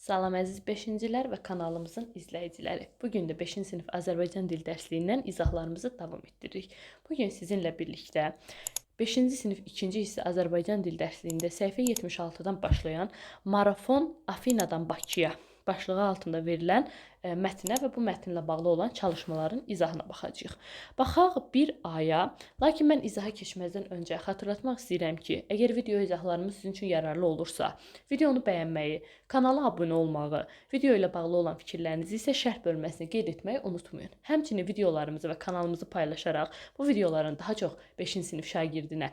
Salam əziz 5-cilər və kanalımızın izləyiciləri. Bugün də 5-ci sinif Azərbaycan dil dərsliyindən izahlarımızı davam etdiririk. Bugün sizinlə birlikdə 5-ci sinif 2-ci hissə Azərbaycan dil dərsliyində səhifə 76-dan başlayan Marafon Afinadan Bakıya başlığı altında verilən mətnə və bu mətnlə bağlı olan çalışmaların izahına baxacağıq. Baxaq bir aya. Lakin mən izaha keçməzdən öncə xatırlatmaq istəyirəm ki, əgər video izahlarımız sizin üçün yararlı olursa, videonu bəyənməyi, kanala abunə olmağı, video ilə bağlı olan fikirlərinizi isə şərh bölməsinə qeyd etməyi unutmayın. Həmçinin videolarımızı və kanalımızı paylaşaraq bu videoların daha çox 5-ci sinif şagirdinə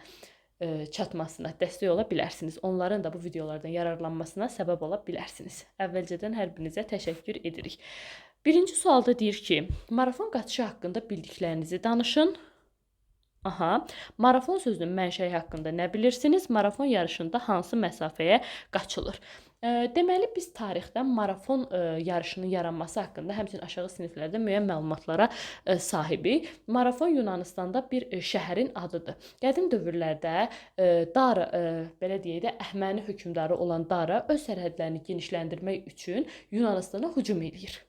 çatmasına dəstək ola bilərsiniz. Onların da bu videolardan yararlanmasına səbəb ola bilərsiniz. Əvvəlcədən hər birinizə təşəkkür edirik. Birinci sualda deyir ki, marafon qaçışı haqqında bildiklərinizi danışın. Marafon sözünün mənşəyi haqqında nə bilirsiniz? Marafon yarışında hansı məsafəyə qaçılır? Deməli, biz tarixdən marafon yarışının yaranması haqqında həmçinin aşağı siniflərdə müəyyən məlumatlara sahibik. Marafon Yunanistanda bir şəhərin adıdır. Qədim dövrlərdə Dara, belə deyək də, Əhəməni hökmdarı olan Dara öz sərhədlərini genişləndirmək üçün Yunanistana hücum edir.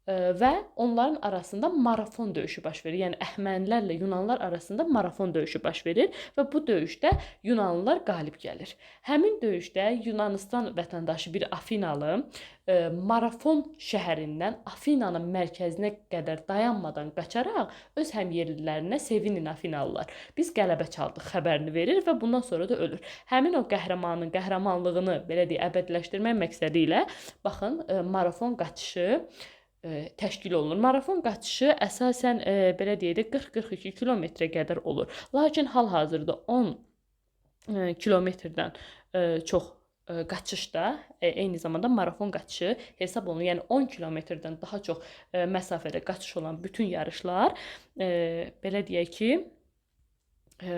Və onların arasında marafon döyüşü baş verir. Yəni Əhəmənilərlə Yunanlılar arasında marafon döyüşü baş verir və bu döyüşdə Yunanlılar qalib gəlir. Həmin döyüşdə Yunanistan vətəndaşı bir Afinalı Marafon şəhərindən Afinanın mərkəzinə qədər dayanmadan qaçaraq öz həmyerlilərinə sevinin Afinalılar, biz qələbə çaldıq xəbərini verir və bundan sonra da ölür. Həmin o qəhrəmanın qəhrəmanlığını belə deyək əbədiləşdirmək məqsədi ilə baxın marafon qaçışı təşkil olunur. Marafon qaçışı əsasən belə deyək də 40-42 kilometrə qədər olur. Lakin hal-hazırda 10 kilometrdən çox qaçışda eyni zamanda marafon qaçışı hesab olunur. Yəni 10 kilometrdən daha çox məsafədə qaçış olan bütün yarışlar belə deyək ki,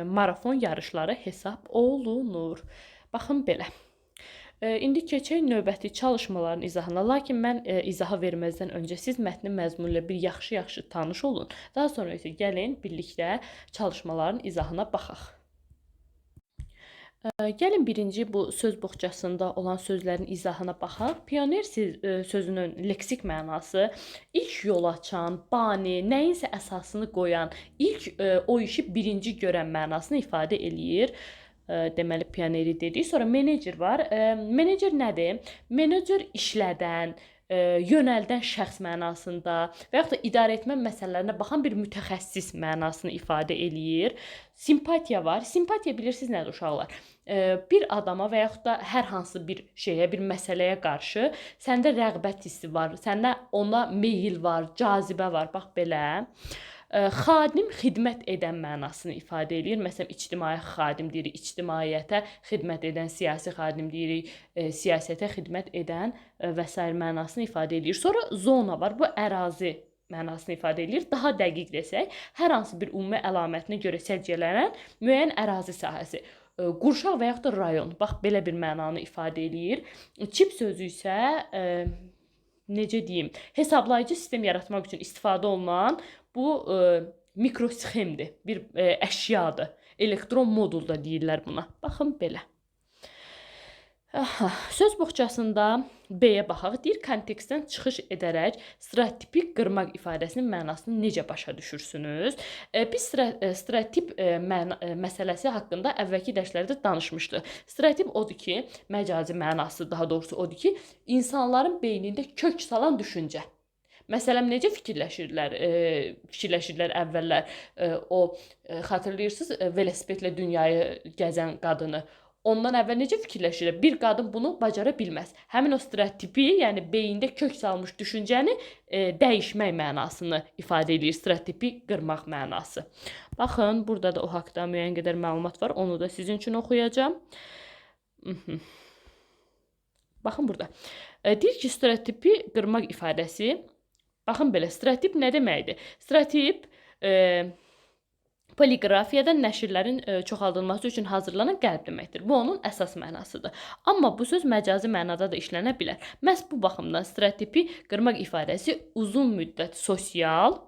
marafon yarışları hesab olunur. Baxın belə. İndi keçək növbəti çalışmaların izahına. Lakin mən izaha verməzdən öncə siz mətnin məzmunu ilə bir yaxşı tanış olun. Daha sonra isə gəlin birlikdə çalışmaların izahına baxaq. Gəlin birinci bu söz boğçasında olan sözlərin izahına baxaq. Pioner sözünün leksik mənası ilk yol açan, bani, nəyinsə əsasını qoyan, ilk o işi birinci görən mənasını ifadə eləyir. Deməli, pioneri dedik. Sonra menecer var. Menecer nədir? Menecer işlədən, yönəldən şəxs mənasında və yaxud da idarə etmə məsələlərinə baxan bir mütəxəssis mənasını ifadə eləyir. Simpatiya var. Simpatiya bilirsiniz nədir uşaqlar? Bir adama və yaxud da hər hansı bir şeyə, bir məsələyə qarşı səndə rəğbət hissi var, səndə ona meyil var, cazibə var. Bax belə. Xadim xidmət edən mənasını ifadə edir. Məsələn, ictimai xadim deyirik, ictimaiyyətə xidmət edən, siyasi xadim deyirik, siyasətə xidmət edən və s. mənasını ifadə edir. Sonra zona var. Bu ərazi mənasını ifadə edir. Daha dəqiq desək, hər hansı bir ümumi əlamətinə görə səciyyələnən müəyyən ərazi sahəsi. Qurşaq və yaxud da rayon. Bax, belə bir mənanı ifadə edir. Çip sözü isə necə deyim, hesablayıcı sistem yaratmaq üçün istifadə olunan bu mikrosxemdir, bir əşyadır. Elektron modul da deyirlər buna. Baxın belə. Söz boğçasında B-yə baxaq. Deyir, kontekstdən çıxış edərək stereotipik qırmaq ifadəsinin mənasını necə başa düşürsünüz? Biz stereotip məsələsi haqqında əvvəlki dərslərdə danışmışdıq. Stereotip odur ki, məcazi mənası daha doğrusu odur ki, insanların beynində kök salan düşüncə. Məsələn, necə fikirləşirlər? Fikirləşirlər əvvəllər. Xatırlayırsınız, velosipedlə dünyayı gəzən qadını. Ondan əvvəl necə fikirləşirlər? Bir qadın bunu bacara bilməz. Həmin o stereotipi, yəni beyində kök salmış düşüncəni dəyişmək mənasını ifadə edir. Stereotipi qırmaq mənası. Baxın, burada da o haqda müəyyən qədər məlumat var. Onu da sizin üçün oxuyacağam. Baxın burada. Deyir ki, stereotipi qırmaq ifadəsi. Baxın belə, stereotip nə deməkdir? Stereotip poliqrafiyada nəşrlərin çoxaldılması üçün hazırlanan qəlb deməkdir. Bu onun əsas mənasıdır. Amma bu söz məcazi mənada da işlənə bilər. Məhz bu baxımdan stereotipi qırmaq ifadəsi uzun müddət sosial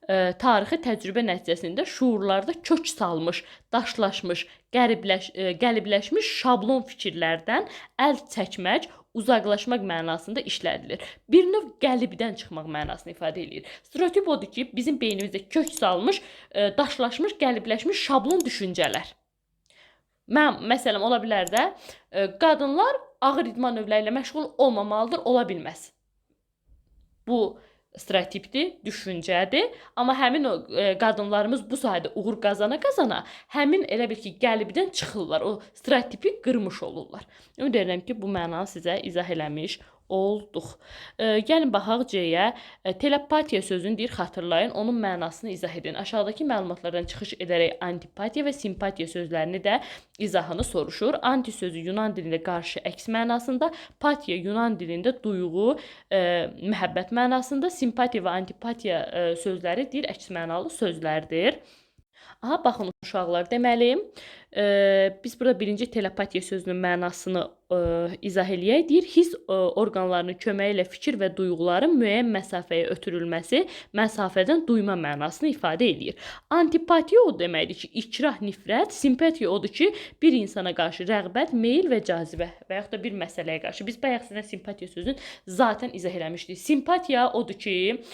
tarixi təcrübə nəticəsində şuurlarda kök salmış, daşlaşmış, qəlibləşmiş şablon fikirlərdən əl çəkmək, uzaqlaşmaq mənasında işlədilir. Bir növ qəlibdən çıxmaq mənasını ifadə edir. Stereotip odur ki, bizim beynimizdə kök salmış, daşlaşmış, qəlibləşmiş şablon düşüncələr. Məsələn, ola bilər də, qadınlar ağır idman növləri ilə məşğul olmamalıdır, ola bilməz. Bu stereotipdir, düşüncədir. Amma həmin o qadınlarımız bu sahədə uğur qazana həmin elə bil ki, qəlibdən çıxırlar. O stereotipi qırmış olurlar. Ümid edirəm ki, bu mənanı sizə izah eləmiş olduq. Gəlin baxaq C-yə. Telepatiya sözünü deyir, xatırlayın, onun mənasını izah edin. Aşağıdakı məlumatlardan çıxış edərək antipatiya və simpatiya sözlərini də izahını soruşur. Anti sözü Yunan dilində qarşı, əks mənasında, patiya Yunan dilində duyğu, məhəbbət mənasında, simpatiya və antipatiya sözləri deyir, əks mənalı sözlərdir. Aha, baxın uşaqlar, deməli, biz burada birinci telepatiya sözünün mənasını izah eləyək. Deyir, hiss orqanlarının köməyi ilə fikir və duyğuların müəyyən məsafəyə ötürülməsi, məsafədən duyma mənasını ifadə eləyir. Antipatiya o deməkdir ki, ikrah, nifrət, simpatiya odur ki, bir insana qarşı rəğbət, meyil və cazibə və yaxud da bir məsələyə qarşı. Biz bayaq sizə simpatiya sözünü zaten izah eləmişdik. Simpatiya odur ki,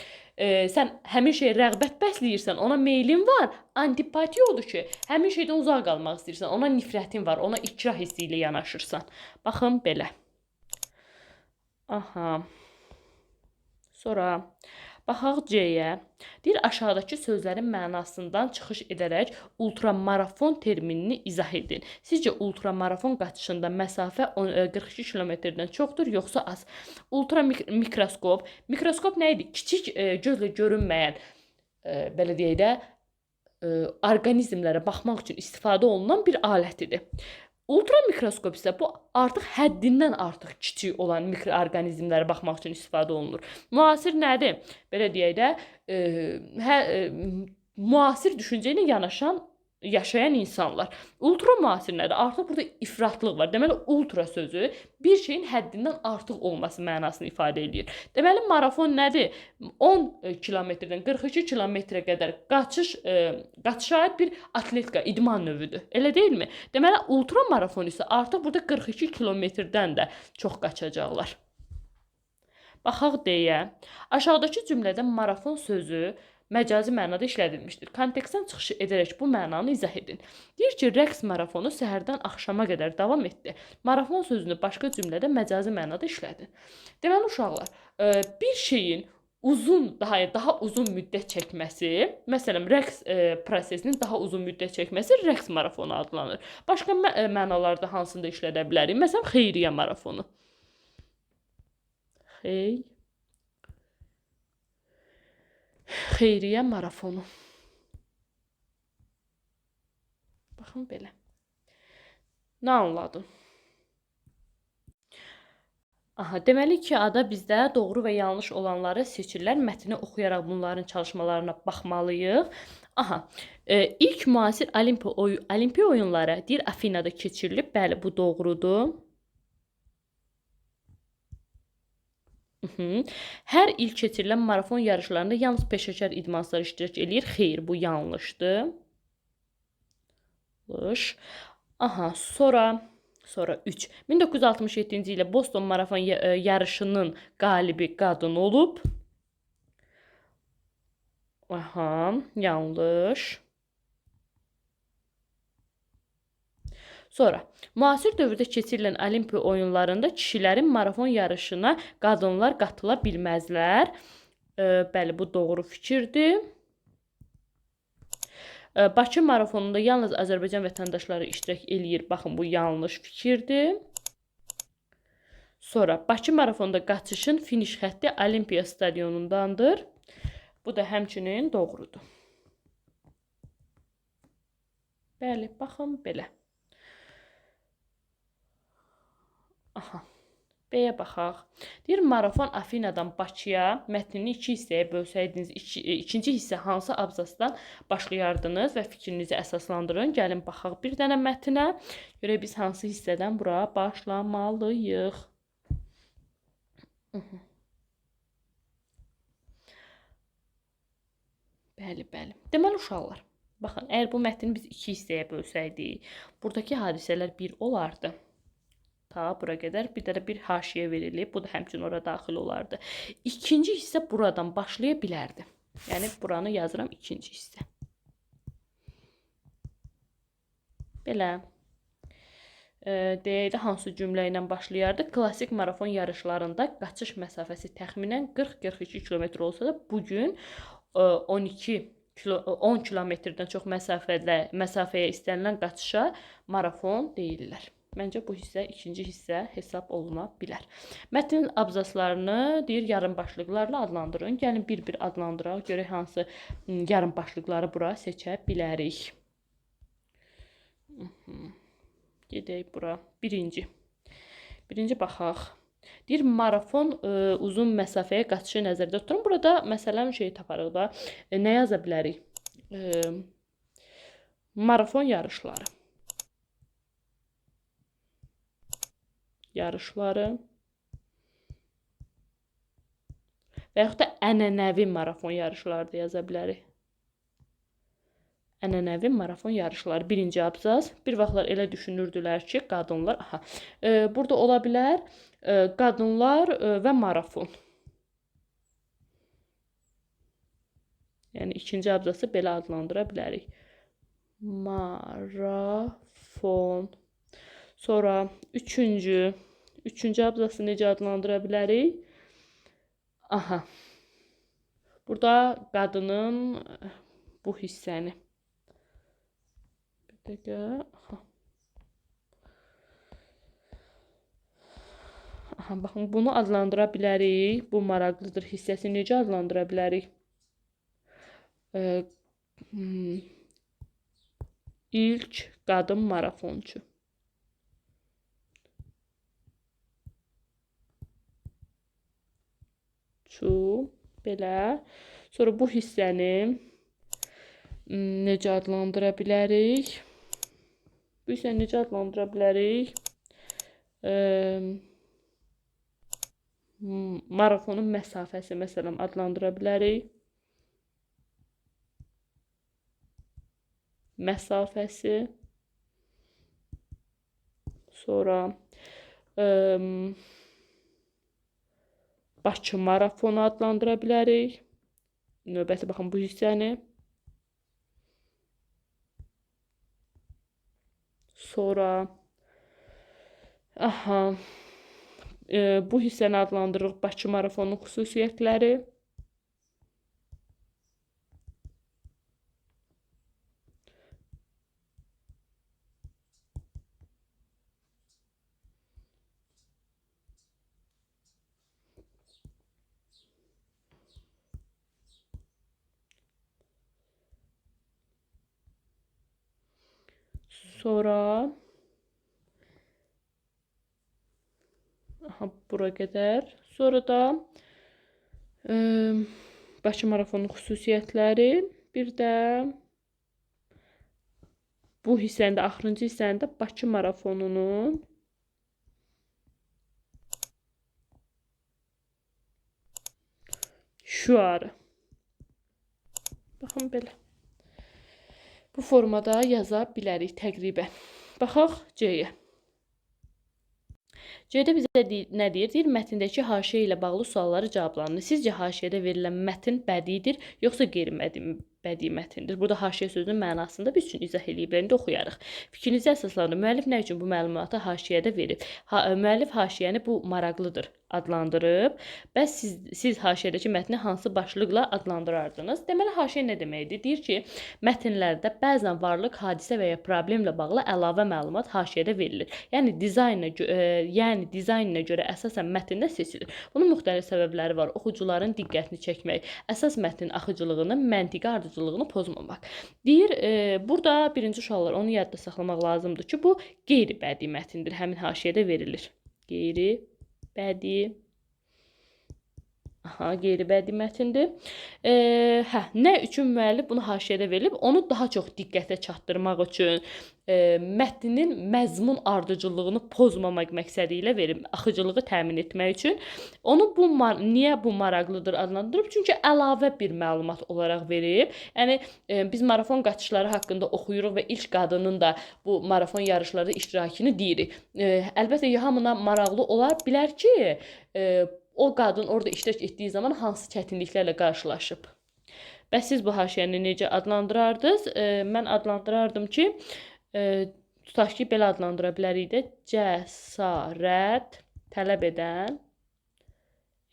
sən həmin şeyə rəğbət bəsləyirsən, ona meylin var. Antipatiya odur ki, həmin şeydən uzaq qalmaq istəyirsən, ona nifrətin var, ona ikrah hissi ilə yanaşırsan. Baxın belə. Aha. Sonra baxaq C-yə. Deyir, aşağıdakı sözlərin mənasından çıxış edərək ultramarafon terminini izah edin. Sizcə ultramarafon qaçışında məsafə 42 kilometrdən çoxdur, yoxsa az? Ultramikroskop. Mikroskop nə idi? Kiçik gözlə görünməyən, belə deyək də, orqanizmlərə baxmaq üçün istifadə olunan bir alət idi. Ultramikroskop isə bu artıq həddindən artıq kiçik olan mikroorqanizmlərə baxmaq üçün istifadə olunur. Müasir nədir? Belə deyək də, müasir düşüncə ilə yaşayan insanlar. Ultra müasir nədir? Artıq burada ifratlıq var. Deməli, ultra sözü bir şeyin həddindən artıq olması mənasını ifadə edir. Deməli, marafon nədir? 10 kilometrdən 42 kilometrə qədər qaçışa aid bir atletika, idman növüdür. Elə deyilmi? Deməli, ultra marafon isə artıq burada 42 kilometrdən də çox qaçacaqlar. Baxaq deyə, aşağıdakı cümlədə marafon sözü məcazi mənada işlədilmişdir. Kontekstdən çıxış edərək bu mənanı izah edin. Deyir ki, rəqs marafonu səhərdən axşama qədər davam etdi. Marafon sözünü başqa cümlədə məcazi mənada işlədin. Deməli, uşaqlar, bir şeyin daha uzun müddət çəkməsi, məsələn, rəqs prosesinin daha uzun müddət çəkməsi rəqs marafonu adlanır. Başqa mənalarda hansında işlədə bilərik? Məsələn, xeyriyyə marafonu. Xeyriyyə marafonu. Baxın belə. Nə anladın? Aha, deməli ki, ada bizdə doğru və yanlış olanları seçirlər. Mətni oxuyaraq bunların çalışmalarına baxmalıyıq. Aha, ilk müasir Olimpiya oyunları deyir Afinada keçirilib. Bəli, bu doğrudur. Hər il keçirilən marafon yarışlarında yalnız peşəkar idmançılar iştirak eləyir. Xeyr, bu yanlışdır. Aha, sonra 3. 1967-ci ilə Boston marafon yarışının qalibi qadın olub. Aha, yanlış. Sonra, müasir dövrdə keçirilən Olimpiya oyunlarında kişilərin marafon yarışına qadınlar qatıla bilməzlər. Bəli, bu doğru fikirdir. Bakı marafonunda yalnız Azərbaycan vətəndaşları iştirak eləyir. Baxın, bu yanlış fikirdir. Sonra, Bakı marafonunda qaçışın finiş xətti Olimpiya stadionundandır. Bu da həmçinin doğrudur. Bəli, baxın, belə. Aha, B-yə baxaq. Deyir, marafon Afinadan Bakıya mətnini 2 hissəyə bölsəydiniz, ikinci hissə hansı abzasdan başlayardınız və fikrinizi əsaslandırın. Gəlin, baxaq bir dənə mətnə. Görək, biz hansı hissədən bura başlamalıyıq. Bəli, bəli. Deməli uşaqlar, baxın, əgər bu mətni biz iki hissəyə bölsəydik, buradakı hadisələr bir olardı. Ta bura qədər bir də bir haşiyə verilib, bu da həmçinin ora daxil olardı. İkinci hissə buradan başlaya bilərdi. Yəni buranı yazıram ikinci hissə. Belə. Deyək də hansı cümlə ilə başlayardı? Klassik marafon yarışlarında qaçış məsafəsi təxminən 40-42 kilometr olsa da, bugün 10 kilometrdən çox məsafəyə istənilən qaçışa marafon deyirlər. Məncə bu hissə ikinci hissə hesab oluna bilər. Mətnin abzaslarını deyir yarım başlıqlarla adlandırın. Gəlin bir-bir adlandıraq, görək hansı yarım başlıqları bura seçə bilərik. Gedək bura. Birinci baxaq. Deyir, marafon uzun məsafəyə qaçışı nəzərdə tutun. Burada məsələn şey taparıq da. Nə yaza bilərik? Marafon yarışları. Və yaxud da ənənəvi marafon yarışları da yaza bilərik. Ənənəvi marafon yarışları. Birinci abzas. Bir vaxtlar elə düşünürdülər ki, qadınlar... Burada ola bilər qadınlar və marafon. Yəni, ikinci abzası belə adlandıra bilərik. Marafon. Sonra üçüncü abzası necə adlandıra bilərik? Burada qadının bu hissəni. Baxın, bunu adlandıra bilərik. Bu maraqlıdır hissəsi necə adlandıra bilərik? İlk qadın marafonçu. Belə. Sonra bu hissəni necə adlandıra bilərik? Bu hissəni necə adlandıra bilərik? Marafonun məsafəsi məsələn adlandıra bilərik. Məsafəsi. Sonra Bakı marafonu adlandıra bilərik. Növbəti baxın bu hissəni. Sonra bu hissəni adlandırırıq Bakı marafonunun xüsusiyyətləri. Sonra bura qədər. Sonra da Bakı marafonunun xüsusiyyətləri. Bir də bu hissəndə, axırıncı hissəndə Bakı marafonunun şüarı. Baxın belə. Bu formada yaza bilərik təqribən. Baxaq C-yə. C-də bizə nə deyir? Deyir, mətndəki haşiyə ilə bağlı sualları cavablanın. Sizcə haşiyədə verilən mətn bədidir, yoxsa qeyri-bədii mətndir? Burada haşiyə sözünün mənasında biz üçün izah eləyiblər. İndi oxuyarıq. Fikrinizi əsaslandırın. Müəllif nə üçün bu məlumatı haşiyədə verib? Müəllif haşiyəni bu maraqlıdır adlandırıb. Bəs siz haşiyədəki mətni hansı başlıqla adlandırardınız? Deməli, haşiyə nə deməkdir? Deyir ki, mətnlərdə bəzən varlıq, hadisə və ya problemlə bağlı əlavə məlumat haşiyədə verilir. Yəni dizayninə görə əsasən mətndə seçilir. Bunun müxtəlif səbəbləri var. Oxucuların diqqətini çəkmək, əsas mətnin axıcılığını, məntiqi ardıcıllığını pozmamaq. Deyir, burada birinci uşaqlar onu yadda saxlamaq lazımdır ki, bu qeyri-bədii mətndir. Həmin haşiyədə verilir. Qeyri-bədii Aha, qeyri-bədii mətndir. Nə üçün müəllif bunu haşiyədə verilib? Onu daha çox diqqətə çatdırmaq üçün, mətnin məzmun ardıcıllığını pozmamaq məqsədi ilə verilib, axıcılığı təmin etmək üçün. Onu niyə bu maraqlıdır adlandırıb? Çünki əlavə bir məlumat olaraq verib. Yəni biz marafon qaçışları haqqında oxuyuruq və ilk qadının da bu marafon yarışlarda iştirakını deyirik. Əlbəttə hamına maraqlı olar bilər ki, o qadın orada iştirak etdiyi zaman hansı çətinliklərlə qarşılaşıb. Bəs siz bu haşiyəni necə adlandırardınız? Mən adlandırardım ki, tutaq ki, belə adlandıra bilərik də, cəsarət tələb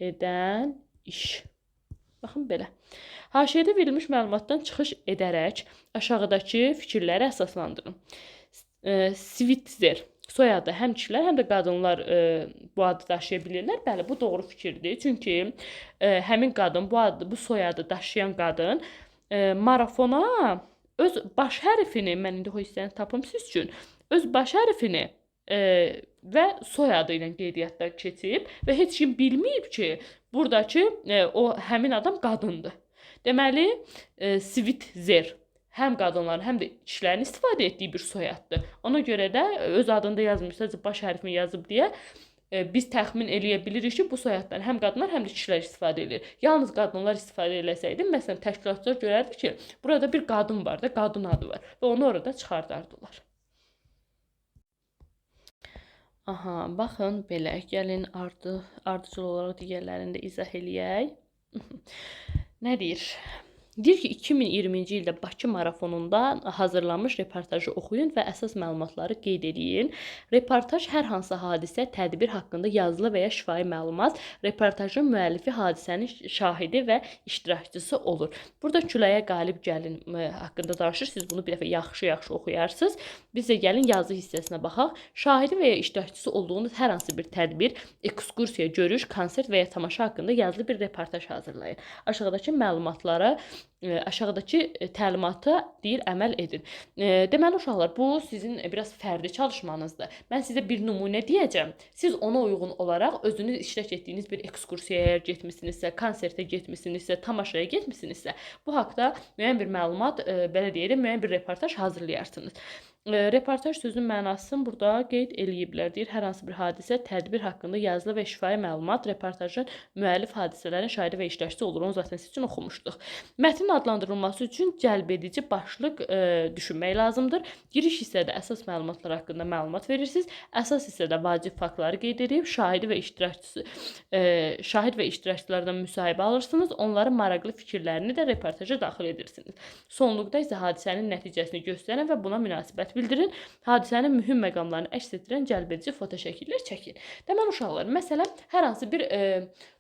edən iş. Baxın belə. Haşiyədə verilmiş məlumatdan çıxış edərək aşağıdakı fikirləri əsaslandırın. Svitzer soyadı həm kişilər, həm də qadınlar bu adı daşıya bilirlər. Bəli, bu doğru fikirdir. Çünki həmin qadın, bu soyadı daşıyan qadın marafona öz baş hərfini, mən indi o hissəni tapım siz üçün, öz baş hərfini və soyadı ilə qeydiyyatda keçib və heç kim bilməyib ki, buradakı o həmin adam qadındır. Deməli, Svitzer həm qadınların, həm də kişilərin istifadə etdiyi bir soyaddır. Ona görə də öz adında yazmışsa, baş hərfini yazıb deyə biz təxmin eləyə bilirik ki, bu soyaddan həm qadınlar, həm də kişilər istifadə edir. Yalnız qadınlar istifadə eləsəydi, məsələn, təşkilatçılar görərdi ki, burada bir qadın var da, qadın adı var və onu orada çıxardardılar. Aha, baxın belə, gəlin ardıcıl olaraq digərlərini də izah eləyək. Nə deyir? Deyir ki, 2020-ci ildə Bakı marafonunda hazırlanmış reportajı oxuyun və əsas məlumatları qeyd edin. Reportaj hər hansı hadisə, tədbir haqqında yazılı və ya şifahi məlumat, reportajın müəllifi hadisənin şahidi və iştirakçısı olur. Burada küləyə qalib gəlin haqqında danışır. Siz bunu bir dəfə yaxşı-yaxşı oxuyarsınız. Biz də gəlin yazı hissəsinə baxaq. Şahidi və ya iştirakçısı olduğunuz hər hansı bir tədbir, ekskursiya, görüş, konsert və ya tamaşa haqqında yazılı bir reportaj hazırlayın. Aşağıdakı məlumatlara aşağıdakı təlimata deyir əməl edin. Deməli uşaqlar, bu sizin biraz fərdi çalışmanızdır. Mən sizə bir nümunə deyəcəm. Siz ona uyğun olaraq özünüz iştirak etdiyiniz bir ekskursiyaya getmisinizsə, konsertə getmisinizsə, tamaşaya getmisinizsə, bu haqqda müəyyən bir məlumat, belə deyək, müəyyən bir reportaj hazırlayarsınız. Reportaj sözünün mənasını burada qeyd eləyiblər. Deyir, hər hansı bir hadisə, tədbir haqqında yazılı və şifahi məlumat, reportajın müəllif hadisələrin şahidi və iştirakçısı olur. Onu zaten siz üçün oxumuşduq. Mətnin adlandırılması üçün cəlbedici başlıq düşünmək lazımdır. Giriş hissədə əsas məlumatlar haqqında məlumat verirsiniz. Əsas hissədə vacib faktları qeyd edib, şahid və iştirakçılardan müsahibə alırsınız. Onların maraqlı fikirlərini də reportaja daxil edirsiniz. Sonluqda isə hadisənin nəticəsini göstərən və buna münasibət bildirin. Hadisənin mühüm məqamlarını əks etdirən cəlbedici fotoşəkillər çəkin. Deməli uşaqlar, məsələn, hər hansı bir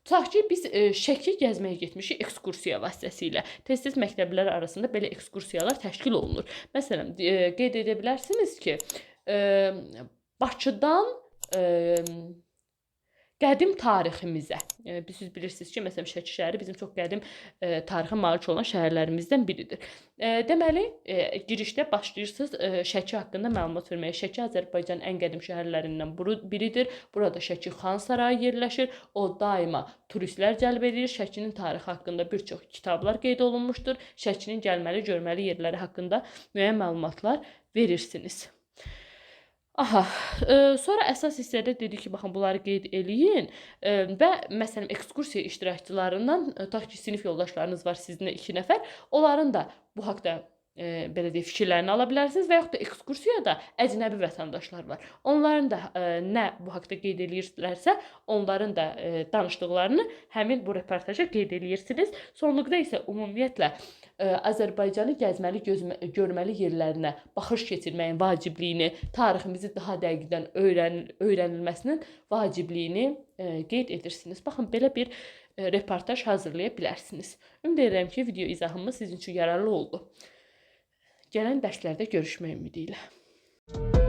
tutaq ki, biz Şəki gəzməyə getmişik ekskursiya vasitəsilə. Tez-tez məktəblər arasında belə ekskursiyalar təşkil olunur. Məsələn, qeyd edə bilərsiniz ki, Bakıdan qədim tariximizə. Siz bilirsiniz ki, məsələn, Şəki şəhəri bizim çox qədim tarixə malik olan şəhərlərimizdən biridir. Deməli, girişdə başlayırsınız Şəki haqqında məlumat verməyə. Şəki Azərbaycanın ən qədim şəhərlərindən biridir. Burada Şəki Xan Sarayı yerləşir. O daima turistlər cəlb edir. Şəkinin tarixi haqqında bir çox kitablar qeyd olunmuşdur. Şəkinin gəlməli, görməli yerləri haqqında müəyyən məlumatlar verirsiniz. Aha, sonra əsas hissədə dedik ki, baxın, bunları qeyd eləyin və məsələn, ekskursiya iştirakçılarından, tutaq ki, sinif yoldaşlarınız var sizinlə 2 nəfər, onların da bu haqda belə deyək, fikirlərini ala bilərsiniz və yaxud da ekskursiyada əcnəbi vətəndaşlar var. Onların da nə bu haqda qeyd eləyirlərsə, onların da danışdıqlarını həmin bu reportaja qeyd eləyirsiniz. Sonluqda isə ümumiyyətlə Azərbaycanı gəzməli, görməli yerlərinə baxış keçirməyin vacibliyini, tariximizi daha dəqiqdən öyrənilməsinin vacibliyini qeyd edirsiniz. Baxın, belə bir reportaj hazırlaya bilərsiniz. Ümid edirəm ki, video izahımız sizin üçün yararlı oldu. Gələn dərslərdə görüşmək ümidi ilə.